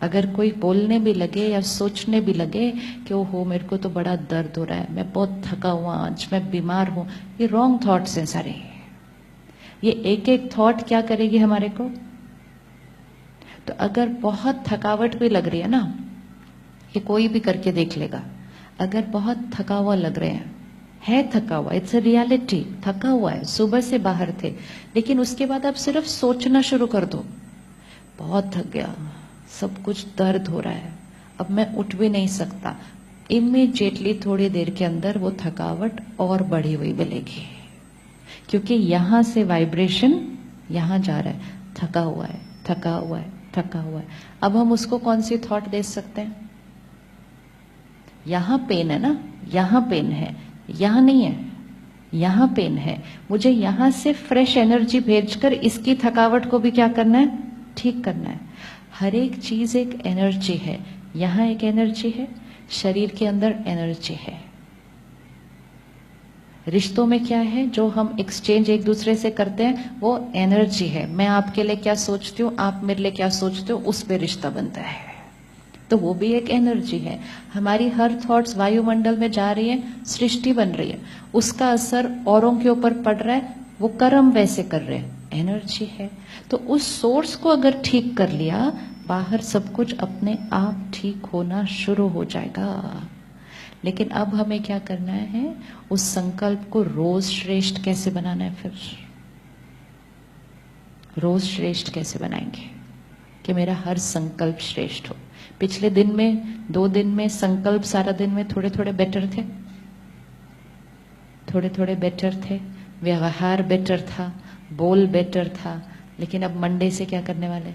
अगर कोई बोलने भी लगे या सोचने भी लगे कि ओहो मेरे को तो बड़ा दर्द हो रहा है, मैं बहुत थका हुआ, आज मैं बीमार हूं, ये रॉन्ग थॉट्स हैं सारे। ये एक एक थॉट क्या करेगी हमारे को? तो अगर बहुत थकावट भी लग रही है ना, ये कोई भी करके देख लेगा, अगर बहुत थका हुआ लग रहे हैं, है थका हुआ, इट्स अ रियलिटी, थका हुआ है, सुबह से बाहर थे, लेकिन उसके बाद आप सिर्फ सोचना शुरू कर दो, बहुत थक गया, सब कुछ दर्द हो रहा है, अब मैं उठ भी नहीं सकता, इमीडिएटली थोड़ी देर के अंदर वो थकावट और बढ़ी हुई मिलेगी, क्योंकि यहां से वाइब्रेशन यहां जा रहा है, थका हुआ है, थका हुआ है, थका हुआ है। अब हम उसको कौन सी थॉट दे सकते हैं? यहां पेन है ना, यहां पेन है, यहां नहीं है, यहां पेन है, मुझे यहां से फ्रेश एनर्जी भेजकर इसकी थकावट को भी क्या करना है? ठीक करना है। हर एक चीज एक एनर्जी है, यहां एक एनर्जी है, शरीर के अंदर एनर्जी है। रिश्तों में क्या है जो हम एक्सचेंज एक दूसरे से करते हैं? वो एनर्जी है। मैं आपके लिए क्या सोचती हूँ, आप मेरे लिए क्या सोचते हो, उस पे रिश्ता बनता है, तो वो भी एक एनर्जी है। हमारी हर थॉट्स वायुमंडल में जा रही है, सृष्टि बन रही है, उसका असर औरों के ऊपर पड़ रहा है, वो कर्म वैसे कर रहे हैं, एनर्जी है। तो उस सोर्स को अगर ठीक कर लिया, बाहर सब कुछ अपने आप ठीक होना शुरू हो जाएगा। लेकिन अब हमें क्या करना है? उस संकल्प को रोज श्रेष्ठ कैसे बनाना है? फिर रोज श्रेष्ठ कैसे बनाएंगे कि मेरा हर संकल्प श्रेष्ठ हो? पिछले दिन में, 2 दिन में संकल्प सारा दिन में थोड़े थोड़े बेटर थे, थोड़े थोड़े बेटर थे, व्यवहार बेटर था, बोल बेटर था, लेकिन अब मंडे से क्या करने वाले?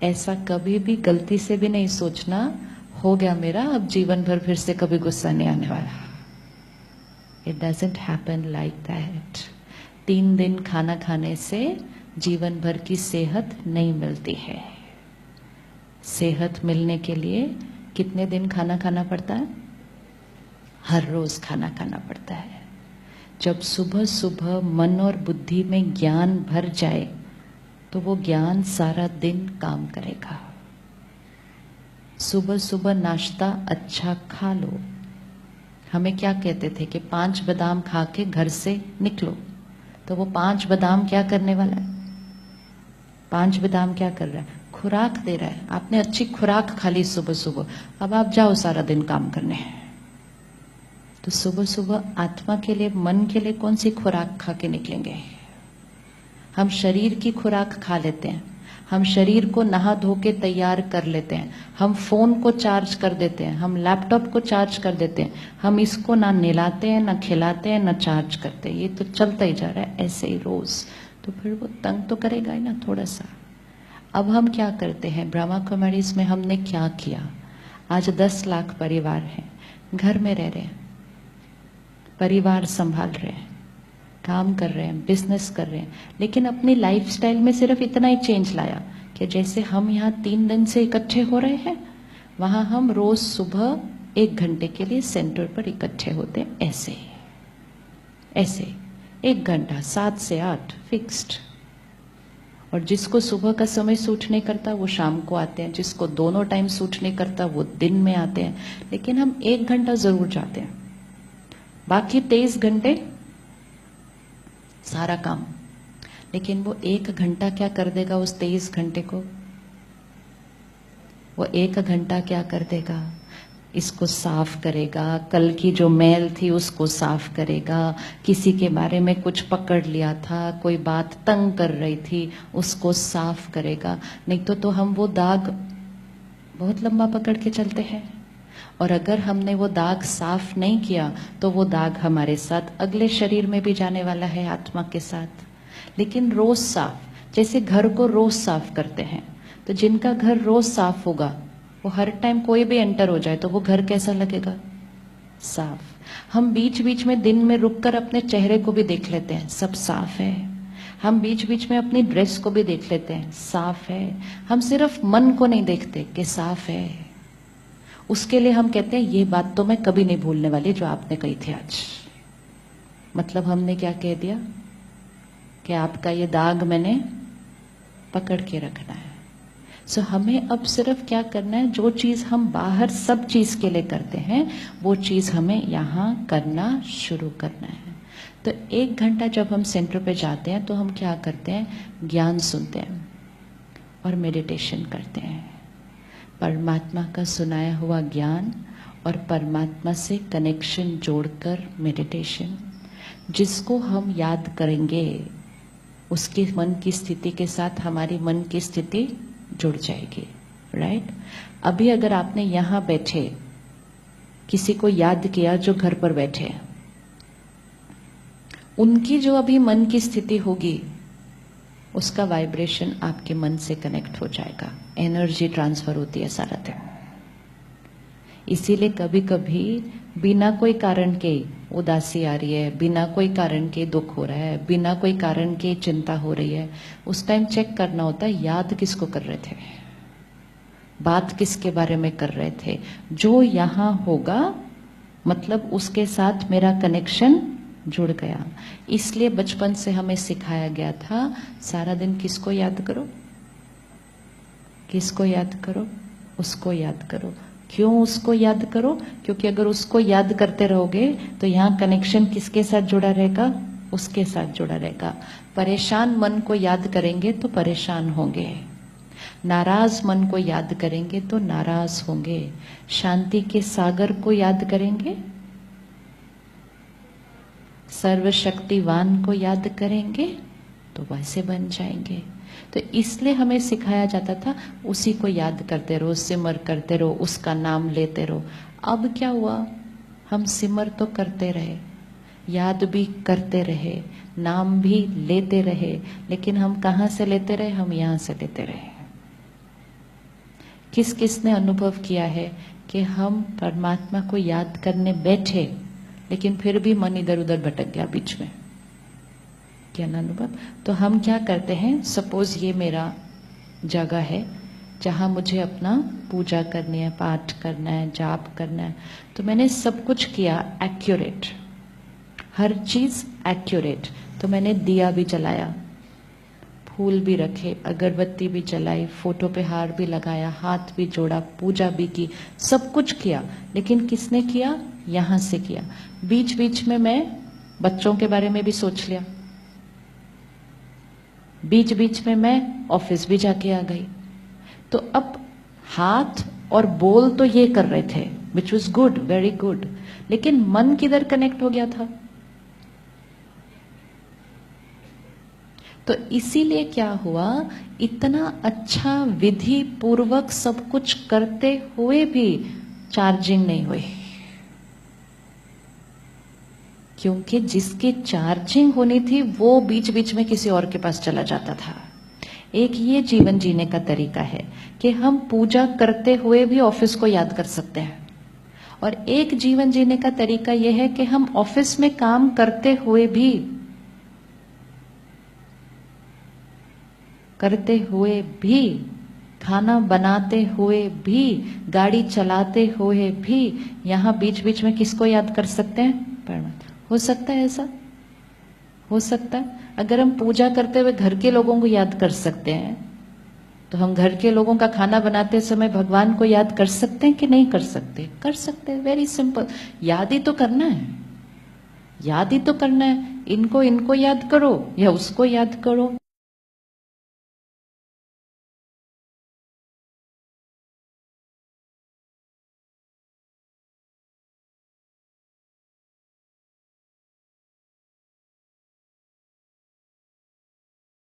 ऐसा कभी भी गलती से भी नहीं सोचना, हो गया मेरा, अब जीवन भर फिर से कभी गुस्सा नहीं आने वाला। It doesn't happen like that. 3 दिन खाना खाने से जीवन भर की सेहत नहीं मिलती है। सेहत मिलने के लिए कितने दिन खाना खाना पड़ता है? हर रोज खाना खाना पड़ता है। जब सुबह सुबह मन और बुद्धि में ज्ञान भर जाए तो वो ज्ञान सारा दिन काम करेगा। सुबह सुबह नाश्ता अच्छा खा लो। हमें क्या कहते थे कि 5 बादाम खा के घर से निकलो, तो वो 5 बादाम क्या करने वाला है? 5 बादाम क्या कर रहा है? खुराक दे रहा है। आपने अच्छी खुराक खा ली सुबह सुबह, अब आप जाओ सारा दिन काम करने। तो सुबह सुबह आत्मा के लिए, मन के लिए कौन सी खुराक खा के निकलेंगे? हम शरीर की खुराक खा लेते हैं, हम शरीर को नहा धो के तैयार कर लेते हैं, हम फोन को चार्ज कर देते हैं, हम लैपटॉप को चार्ज कर देते हैं, हम इसको ना नहलाते हैं, ना खिलाते हैं, ना चार्ज करते हैं, ये तो चलता ही जा रहा है ऐसे ही रोज। तो फिर वो तंग तो करेगा ही ना थोड़ा सा। अब हम क्या करते हैं? ब्रह्मा कुमारीज में हमने क्या किया? आज 10 लाख परिवार हैं, घर में रह रहे हैं, परिवार संभाल रहे हैं, काम कर रहे हैं, बिजनेस कर रहे हैं, लेकिन अपनी लाइफस्टाइल में सिर्फ इतना ही चेंज लाया कि जैसे हम यहाँ 3 दिन से इकट्ठे हो रहे हैं, वहां हम रोज सुबह 1 घंटे के लिए सेंटर पर इकट्ठे होते हैं। ऐसे ऐसे 1 घंटा 7 से 8 फिक्स्ड। और जिसको सुबह का समय सूट नहीं करता वो शाम को आते हैं, जिसको दोनों टाइम सूट नहीं करता वो दिन में आते हैं, लेकिन हम 1 घंटा जरूर जाते हैं। बाकी 23 घंटे सारा काम। लेकिन वो 1 घंटा क्या कर देगा उस 23 घंटे को? वो 1 घंटा क्या कर देगा? इसको साफ करेगा, कल की जो मैल थी उसको साफ करेगा, किसी के बारे में कुछ पकड़ लिया था, कोई बात तंग कर रही थी, उसको साफ करेगा। नहीं तो हम वो दाग बहुत लंबा पकड़ के चलते हैं, और अगर हमने वो दाग साफ नहीं किया तो वो दाग हमारे साथ अगले शरीर में भी जाने वाला है, आत्मा के साथ। लेकिन रोज साफ, जैसे घर को रोज साफ करते हैं, तो जिनका घर रोज साफ होगा वो हर टाइम कोई भी एंटर हो जाए तो वो घर कैसा लगेगा? साफ। हम बीच बीच में दिन में रुककर अपने चेहरे को भी देख लेते हैं, सब साफ है। हम बीच बीच में अपनी ड्रेस को भी देख लेते हैं, साफ है। हम सिर्फ मन को नहीं देखते कि साफ है। उसके लिए हम कहते हैं ये बात तो मैं कभी नहीं भूलने वाली जो आपने कही थी आज। मतलब हमने क्या कह दिया कि आपका ये दाग मैंने पकड़ के रखना है। सो हमें अब सिर्फ क्या करना है, जो चीज हम बाहर सब चीज के लिए करते हैं वो चीज हमें यहाँ करना शुरू करना है। तो 1 घंटा जब हम सेंटर पे जाते हैं तो हम क्या करते हैं, ज्ञान सुनते हैं और मेडिटेशन करते हैं। परमात्मा का सुनाया हुआ ज्ञान और परमात्मा से कनेक्शन जोड़कर मेडिटेशन, जिसको हम याद करेंगे उसके मन की स्थिति के साथ हमारी मन की स्थिति जुड़ जाएगी, राइट। अभी अगर आपने यहाँ बैठे किसी को याद किया जो घर पर बैठे हैं, उनकी जो अभी मन की स्थिति होगी उसका वाइब्रेशन आपके मन से कनेक्ट हो जाएगा, एनर्जी ट्रांसफर होती है सारा दिन। इसीलिए कभी कभी बिना कोई कारण के उदासी आ रही है, बिना कोई कारण के दुख हो रहा है, बिना कोई कारण के चिंता हो रही है, उस टाइम चेक करना होता है याद किसको कर रहे थे, बात किसके बारे में कर रहे थे। जो यहाँ होगा मतलब उसके साथ मेरा कनेक्शन जुड़ गया। इसलिए बचपन से हमें सिखाया गया था सारा दिन किसको याद करो, किसको याद करो, उसको याद करो। क्यों उसको याद करो? क्योंकि अगर उसको याद करते रहोगे तो यहाँ कनेक्शन किसके साथ जुड़ा रहेगा, उसके साथ जुड़ा रहेगा। परेशान मन को याद करेंगे तो परेशान होंगे, नाराज मन को याद करेंगे तो नाराज होंगे, शांति के सागर को याद करेंगे, सर्वशक्तिवान को याद करेंगे तो वैसे बन जाएंगे। तो इसलिए हमें सिखाया जाता था उसी को याद करते रहो, सिमर करते रहो, उसका नाम लेते रहो। अब क्या हुआ, हम सिमर तो करते रहे, याद भी करते रहे, नाम भी लेते रहे, लेकिन हम कहाँ से लेते रहे, हम यहाँ से लेते रहे। किस किस ने अनुभव किया है कि हम परमात्मा को याद करने बैठे लेकिन फिर भी मन इधर उधर भटक गया बीच में, क्या ना अनुभव। तो हम क्या करते हैं, सपोज ये मेरा जगह है जहाँ मुझे अपना पूजा करनी है, पाठ करना है, जाप करना है, तो मैंने सब कुछ किया एक्यूरेट, हर चीज एक्यूरेट। तो मैंने दिया भी जलाया, फूल भी रखे, अगरबत्ती भी जलाई, फोटो पे हार भी लगाया, हाथ भी जोड़ा, पूजा भी की, सब कुछ किया। लेकिन किसने किया, यहां से किया। बीच बीच में मैं बच्चों के बारे में भी सोच लिया, बीच बीच में मैं ऑफिस भी जाके आ गई। तो अब हाथ और बोल तो ये कर रहे थे, which was good, very good, लेकिन मन किधर कनेक्ट हो गया था। तो इसीलिए क्या हुआ, इतना अच्छा विधि पूर्वक सब कुछ करते हुए भी चार्जिंग नहीं हुई, क्योंकि जिसकी चार्जिंग होनी थी वो बीच बीच में किसी और के पास चला जाता था। एक ये जीवन जीने का तरीका है कि हम पूजा करते हुए भी ऑफिस को याद कर सकते हैं, और एक जीवन जीने का तरीका यह है कि हम ऑफिस में काम करते हुए भी खाना बनाते हुए भी, गाड़ी चलाते हुए भी, यहाँ बीच बीच में किसको याद कर सकते हैं, परमात्मा। हो सकता है ऐसा, हो सकता है। अगर हम पूजा करते हुए घर के लोगों को याद कर सकते हैं तो हम घर के लोगों का खाना बनाते समय भगवान को याद कर सकते हैं कि नहीं कर सकते, कर सकते हैं। वेरी सिंपल, याद ही तो करना है, याद ही तो करना है। इनको याद करो या उसको याद करो।